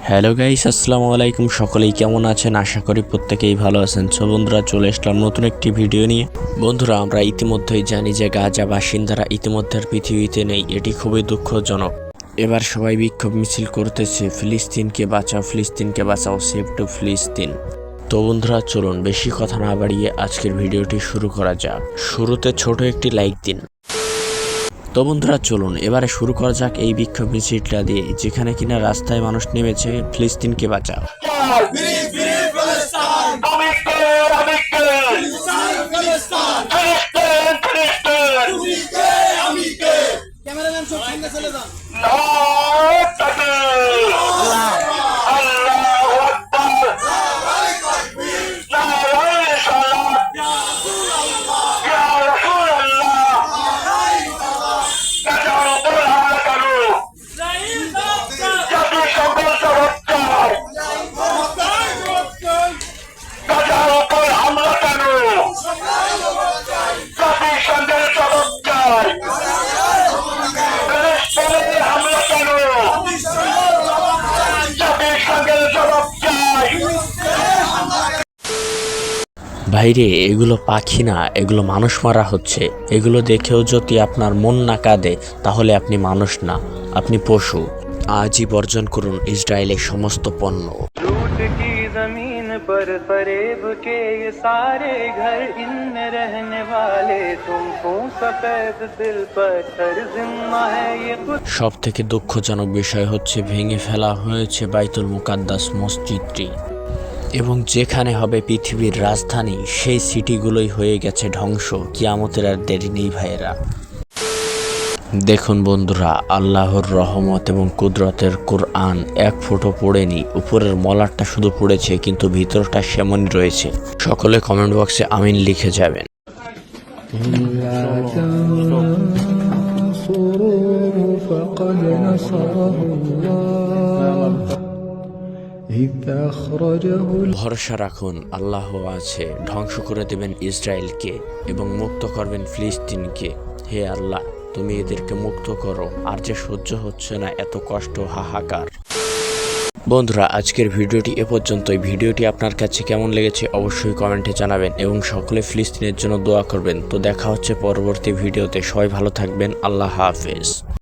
Hello guys, আসসালামু আলাইকুম। সকলেই কেমন আছেন? আশা করি প্রত্যেকেই ভালো আছেন। সো বন্ধুরা, চলে আসলাম নতুন একটি ভিডিও নিয়ে। বন্ধুরা, আমরা ইতিমধ্যেই জানি যে গাজা বাসিন্দারা ইতিমধ্যে পৃথিবীতে নেই। এটি খুবই দুঃখজনক। এবার সবাই বিক্ষোভ মিছিল করতেছে, ফিলিস্তিনকে বাঁচাও, ফিলিস্তিনকে বাঁচাও, সেভ টু ফিলিস্তিন। তো বন্ধুরা, চলুন বেশি কথা না বাড়িয়ে আজকের ভিডিওটি শুরু করা যাক। শুরুতে ছোট একটি লাইক দিন। তো বন্ধুরা, চলুন এবারে শুরু করা যাক এই বিক্ষোভ মিছিলটা দিয়ে, যেখানে কিনা রাস্তায় মানুষ নেমেছে ফিলিস্তিনকে বাঁচাও। ভাইরে, এগুলো পাখি না, এগুলো মানুষ মারা হচ্ছে। এগুলো দেখেও যদি আপনার মন না কাঁদে, তাহলে আপনি মানুষ না, আপনি পশু। আজই বর্জন করুন ইসরায়েলের সমস্ত পণ্য। সব থেকে দুঃখজনক বিষয় হচ্ছে, ভেঙে ফেলা হয়েছে বাইতুল মুকাদ্দাস মসজিদটি, এবং যেখানে হবে পৃথিবীর রাজধানী, সেই সিটিগুলোই হয়ে গেছে ধ্বংস। কিয়ামতের আর দেরি নেই ভাইয়েরা। দেখুন বন্ধুরা, আল্লাহর রহমত এবং কুদরতের কোরআন এক ফুটো পড়েনি। উপরের মলারটা শুধু পড়েছে, কিন্তু ভিতরটা সেমনই রয়েছে। সকলে কমেন্ট বক্সে আমিন লিখে যাবেন। ভরসা রাখুন, আল্লাহ আছে, ধ্বংস করে দেবেন ইসরায়েলকে এবং মুক্ত করবেন ফিলিস্তিনকে। হে আল্লাহ, তুমি এদেরকে মুক্ত করো। আর যে সহ্য হচ্ছে না এত কষ্ট, হাহাকার। বন্ধুরা, আজকের ভিডিওটি এ পর্যন্তই। ভিডিওটি আপনার কাছে কেমন লেগেছে অবশ্যই কমেন্টে জানাবেন এবং সকলে ফিলিস্তিনের জন্য দোয়া করবেন। তো দেখা হচ্ছে পরবর্তী ভিডিওতে। সবাই ভালো থাকবেন। আল্লাহ হাফেজ।